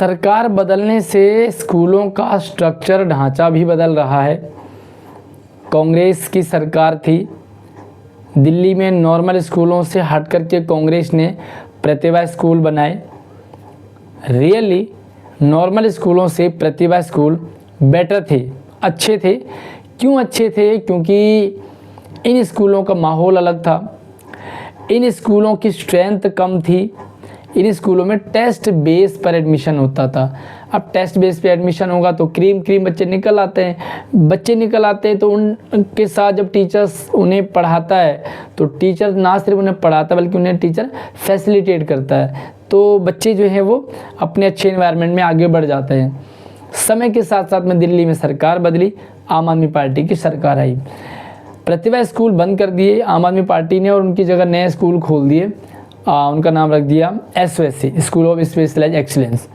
सरकार बदलने से स्कूलों का स्ट्रक्चर ढांचा भी बदल रहा है। कांग्रेस की सरकार थी, दिल्ली में नॉर्मल स्कूलों से हट कर के कांग्रेस ने प्रतिभा स्कूल बनाए। रियली नॉर्मल स्कूलों से प्रतिभा स्कूल बेटर थे, अच्छे थे। क्यों अच्छे थे? क्योंकि इन स्कूलों का माहौल अलग था, इन स्कूलों की स्ट्रेंथ कम थी, इन स्कूलों में टेस्ट बेस पर एडमिशन होता था। अब टेस्ट बेस पे एडमिशन होगा तो क्रीम बच्चे निकल आते हैं, तो उनके साथ जब टीचर्स उन्हें पढ़ाता है तो टीचर ना सिर्फ उन्हें पढ़ाता बल्कि उन्हें टीचर फैसिलिटेट करता है, तो बच्चे जो हैं वो अपने अच्छे एनवायरनमेंट में आगे बढ़ जाते हैं। समय के साथ साथ में दिल्ली में सरकार बदली, आम आदमी पार्टी की सरकार आई, प्रतिभा स्कूल बंद कर दिए आम आदमी पार्टी ने और उनकी जगह नए स्कूल खोल दिए। उनका नाम रख दिया SOSC, school of specialised excellence.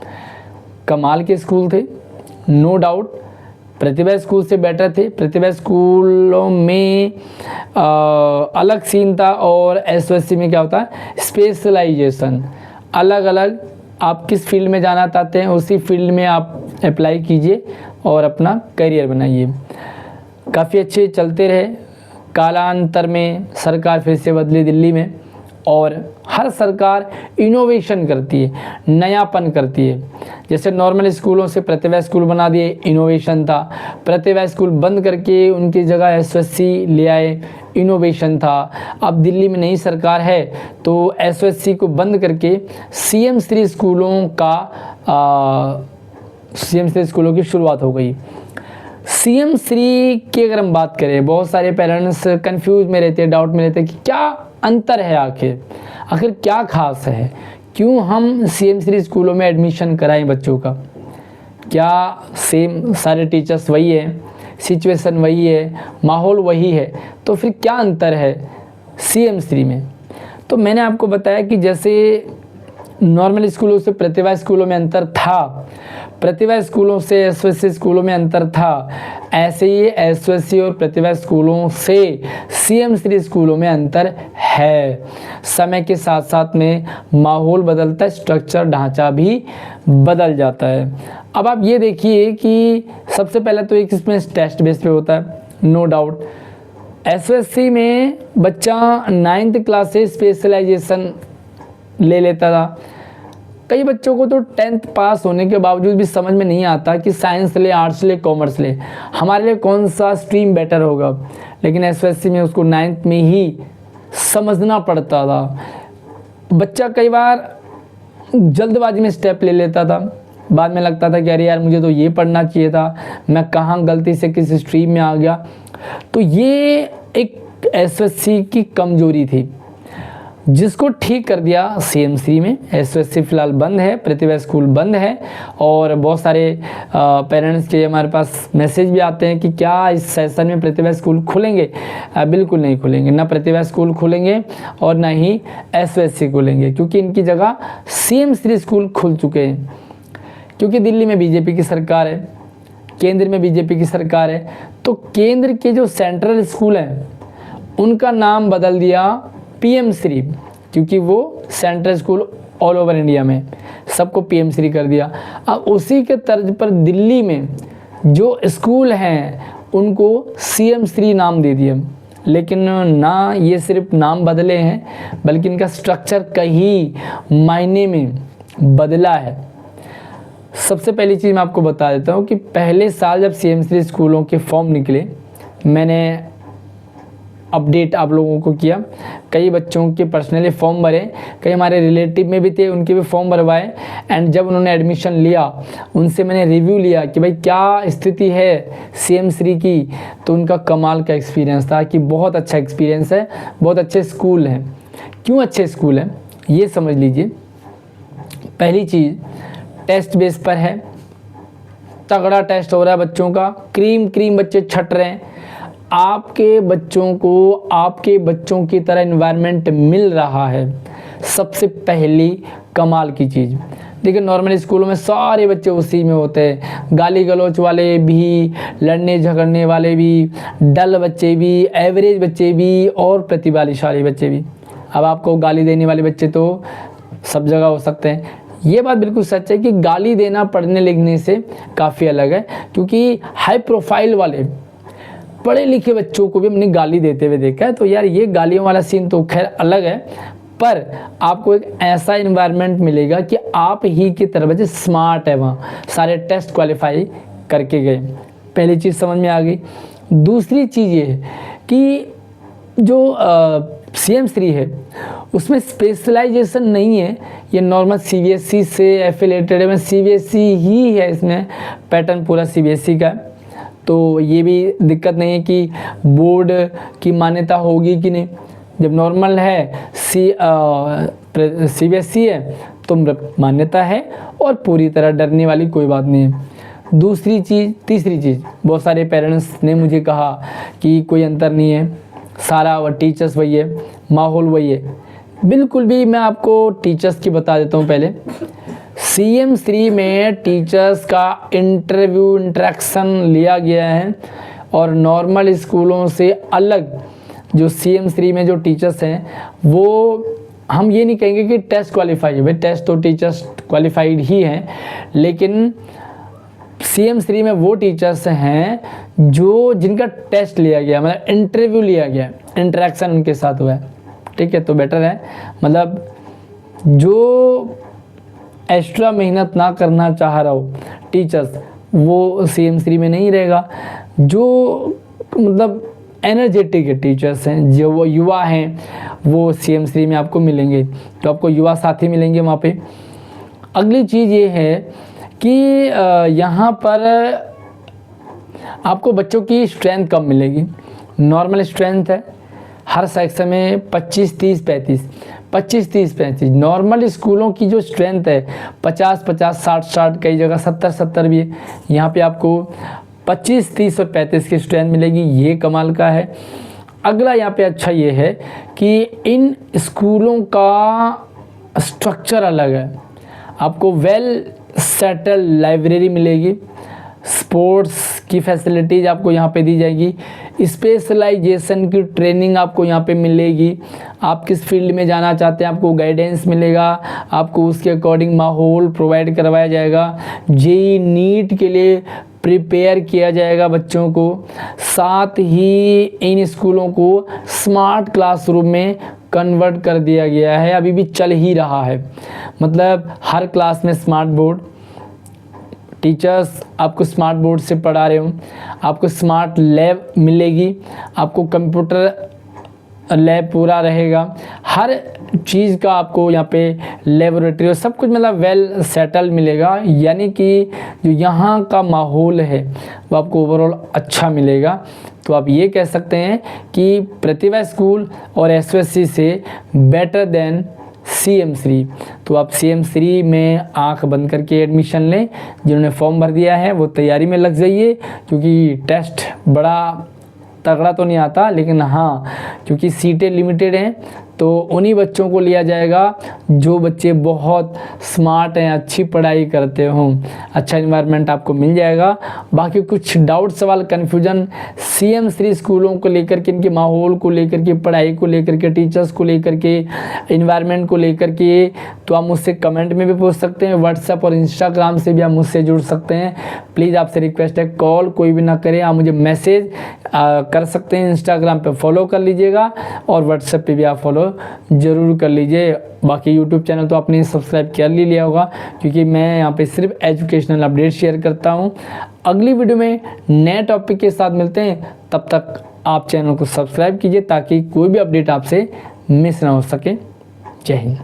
कमाल के स्कूल थे, नो डाउट। प्रतिभा स्कूल से बेटर थे। प्रतिभा स्कूलों में अलग सीन था और SOSC में क्या होता है, स्पेशलाइजेशन। अलग अलग आप किस फील्ड में जाना चाहते हैं उसी फील्ड में आप अप्लाई कीजिए और अपना करियर बनाइए। काफ़ी अच्छे चलते रहे। कालांतर में सरकार फिर से बदली दिल्ली में, और हर सरकार इनोवेशन करती है, नयापन करती है। जैसे नॉर्मल स्कूलों से प्रतिभा स्कूल बना दिए, इनोवेशन था। प्रतिभा स्कूल बंद करके उनकी जगह SOSC ले आए, इनोवेशन था। अब दिल्ली में नई सरकार है तो SOSC को बंद करके CM3 स्कूलों की शुरुआत हो गई। CM3 की अगर हम बात करें, बहुत सारे पेरेंट्स कंफ्यूज में रहते हैं, डाउट में रहते हैं कि क्या अंतर है, आखिर क्या खास है, क्यों हम CM3 स्कूलों में एडमिशन कराएं बच्चों का। क्या सेम सारे टीचर्स वही है, सिचुएशन वही है, माहौल वही है, तो फिर क्या अंतर है CM3 में? तो मैंने आपको बताया कि जैसे नॉर्मल स्कूलों से प्रतिभा स्कूलों में अंतर था, प्रतिभा स्कूलों से SOSC स्कूलों में अंतर था, ऐसे ही SOSC और प्रतिभा स्कूलों से CM3 स्कूलों में अंतर है। समय के साथ साथ में माहौल बदलता है, स्ट्रक्चर ढांचा भी बदल जाता है। अब आप ये देखिए कि सबसे पहले तो एक इसमें टेस्ट बेस पे होता है, नो डाउट। SOSC में बच्चा 9th क्लास से स्पेशलाइजेशन ले लेता था। कई बच्चों को तो 10th पास होने के बावजूद भी समझ में नहीं आता कि साइंस ले, आर्ट्स ले, कॉमर्स ले, हमारे लिए कौन सा स्ट्रीम बेटर होगा। लेकिन SOSC में उसको 9th में ही समझना पड़ता था। बच्चा कई बार जल्दबाजी में स्टेप ले लेता था, बाद में लगता था कि अरे यार मुझे तो ये पढ़ना चाहिए था, मैं कहाँ गलती से किस स्ट्रीम में आ गया। तो ये एक SOSC की कमजोरी थी, जिसको ठीक कर दिया CM3 में। SOSC फिलहाल बंद है, प्रतिभा स्कूल बंद है, और बहुत सारे पेरेंट्स के हमारे पास मैसेज भी आते हैं कि क्या इस सेशन में प्रतिभा स्कूल खुलेंगे। बिल्कुल नहीं खुलेंगे, ना प्रतिभा स्कूल खुलेंगे और ना ही SOSC खुलेंगे, क्योंकि इनकी जगह CM3 स्कूल खुल चुके हैं। क्योंकि दिल्ली में BJP की सरकार है, केंद्र में BJP की सरकार है, तो केंद्र के जो सेंट्रल स्कूल हैं उनका नाम बदल दिया PM3, क्योंकि वो central school all over India में सबको PM3 कर दिया। अब उसी के तर्ज पर दिल्ली में जो स्कूल हैं उनको CM3 नाम दे दिया। लेकिन ना ये सिर्फ नाम बदले हैं बल्कि इनका स्ट्रक्चर कहीं मायने में बदला है। सबसे पहली चीज़ मैं आपको बता देता हूँ कि पहले साल जब CM3 स्कूलों के फॉर्म निकले, मैंने अपडेट आप लोगों को किया। कई बच्चों के पर्सनली फॉर्म भरे, कई हमारे रिलेटिव में भी थे, उनके भी फॉर्म भरवाए। एंड जब उन्होंने एडमिशन लिया, उनसे मैंने रिव्यू लिया कि भाई क्या स्थिति है CM3 की, तो उनका कमाल का एक्सपीरियंस था कि बहुत अच्छा एक्सपीरियंस है, बहुत अच्छे स्कूल हैं। क्यों अच्छे स्कूल हैं ये समझ लीजिए। पहली चीज़, टेस्ट बेस पर है, तगड़ा टेस्ट हो रहा है बच्चों का, क्रीम बच्चे छट रहे हैं। आपके बच्चों को आपके बच्चों की तरह एनवायरनमेंट मिल रहा है, सबसे पहली कमाल की चीज़। देखिए नॉर्मल स्कूलों में सारे बच्चे उसी में होते हैं, गाली गलौच वाले भी, लड़ने झगड़ने वाले भी, डल बच्चे भी, एवरेज बच्चे भी और प्रतिभाशाली बच्चे भी। अब आपको गाली देने वाले बच्चे तो सब जगह हो सकते हैं, ये बात बिल्कुल सच है कि गाली देना पढ़ने लिखने से काफ़ी अलग है, क्योंकि हाई प्रोफाइल वाले पढ़े लिखे बच्चों को भी हमने गाली देते हुए देखा है। तो यार ये गालियों वाला सीन तो खैर अलग है, पर आपको एक ऐसा इन्वायरमेंट मिलेगा कि आप ही की तरह बच्चे स्मार्ट है, वहाँ सारे टेस्ट क्वालिफाई करके गए। पहली चीज़ समझ में आ गई। दूसरी चीज़ ये है कि जो CM3 है उसमें स्पेशलाइजेशन नहीं है, ये नॉर्मल CBSE से एफिलेटेड है, मैं CBSE ही है, इसमें पैटर्न पूरा CBSE का है। तो ये भी दिक्कत नहीं है कि बोर्ड की मान्यता होगी कि नहीं। जब नॉर्मल है CBSE है तो मान्यता है और पूरी तरह डरने वाली कोई बात नहीं है। दूसरी चीज़, तीसरी चीज़, बहुत सारे पेरेंट्स ने मुझे कहा कि कोई अंतर नहीं है, सारा वो टीचर्स वही है, माहौल वही है। बिल्कुल भी मैं आपको टीचर्स की बता देता हूँ। पहले CM3 में टीचर्स का इंटरेक्शन लिया गया है और नॉर्मल स्कूलों से अलग जो CM3 में जो टीचर्स हैं वो हम ये नहीं कहेंगे कि टेस्ट क्वालिफाई है, भाई टेस्ट तो टीचर्स क्वालिफाइड ही हैं, लेकिन CM3 में वो टीचर्स हैं जो जिनका टेस्ट लिया गया, मतलब इंटरव्यू लिया गया, इंटरेक्शन उनके साथ हुआ है। ठीक है, तो बेटर है, मतलब जो एक्स्ट्रा मेहनत ना करना चाह रहा हो टीचर्स वो CM3 में नहीं रहेगा। जो मतलब एनर्जेटिक है टीचर्स हैं, जो वो युवा हैं, वो CM3 में आपको मिलेंगे, तो आपको युवा साथी मिलेंगे वहाँ पे। अगली चीज़ ये है कि यहाँ पर आपको बच्चों की स्ट्रेंथ कम मिलेगी। नॉर्मल स्ट्रेंथ है हर सेक्शन में 25-30-35 नॉर्मल स्कूलों की जो स्ट्रेंथ है 50-50 60-60 कई जगह 70-70 भी है। यहाँ पे आपको 25, 30 और 35 की स्ट्रेंथ मिलेगी, ये कमाल का है। अगला यहाँ पे अच्छा ये है कि इन स्कूलों का स्ट्रक्चर अलग है, आपको वेल सेटल लाइब्रेरी मिलेगी, स्पोर्ट्स की फैसिलिटीज़ आपको यहाँ पे दी जाएगी, स्पेशलाइजेशन की ट्रेनिंग आपको यहाँ पे मिलेगी। आप किस फील्ड में जाना चाहते हैं आपको गाइडेंस मिलेगा, आपको उसके अकॉर्डिंग माहौल प्रोवाइड करवाया जाएगा। JEE नीट के लिए प्रिपेयर किया जाएगा बच्चों को। साथ ही इन स्कूलों को स्मार्ट क्लासरूम में कन्वर्ट कर दिया गया है, अभी भी चल ही रहा है, मतलब हर क्लास में स्मार्ट बोर्ड, टीचर्स आपको स्मार्ट बोर्ड से पढ़ा रहे हो, आपको स्मार्ट लैब मिलेगी, आपको कंप्यूटर लैब पूरा रहेगा, हर चीज़ का आपको यहाँ पे लेबोरेटरी और सब कुछ मतलब वेल सेटल मिलेगा। यानी कि जो यहाँ का माहौल है वो आपको ओवरऑल अच्छा मिलेगा। तो आप ये कह सकते हैं कि प्रतिभा स्कूल और SOSC से बेटर देन CM3। तो आप CM3 में आंख बंद करके एडमिशन लें। जिन्होंने फॉर्म भर दिया है वो तैयारी में लग जाइए, क्योंकि टेस्ट बड़ा तगड़ा तो नहीं आता, लेकिन हाँ क्योंकि सीटें लिमिटेड हैं तो उन्हीं बच्चों को लिया जाएगा जो बच्चे बहुत स्मार्ट हैं, अच्छी पढ़ाई करते हों, अच्छा इन्वायरमेंट आपको मिल जाएगा। बाकी कुछ डाउट सवाल कन्फ्यूजन CM3 स्कूलों को लेकर के, इनके माहौल को लेकर के, पढ़ाई को लेकर के, टीचर्स को लेकर के, इन्वायरमेंट को लेकर के, तो आप मुझसे कमेंट में भी पूछ सकते हैं, व्हाट्सएप और इंस्टाग्राम से भी आप मुझसे जुड़ सकते हैं। प्लीज़ आपसे रिक्वेस्ट है, कॉल कोई भी ना करें, आप मुझे मैसेज कर सकते हैं। इंस्टाग्राम पे फॉलो कर लीजिएगा और व्हाट्सएप पे भी आप फॉलो ज़रूर कर लीजिए। बाकी यूट्यूब चैनल तो आपने सब्सक्राइब कर ही लिया होगा, क्योंकि मैं यहाँ पे सिर्फ एजुकेशनल अपडेट शेयर करता हूँ। अगली वीडियो में नए टॉपिक के साथ मिलते हैं, तब तक आप चैनल को सब्सक्राइब कीजिए ताकि कोई भी अपडेट आपसे मिस ना हो सके। जय हिंद।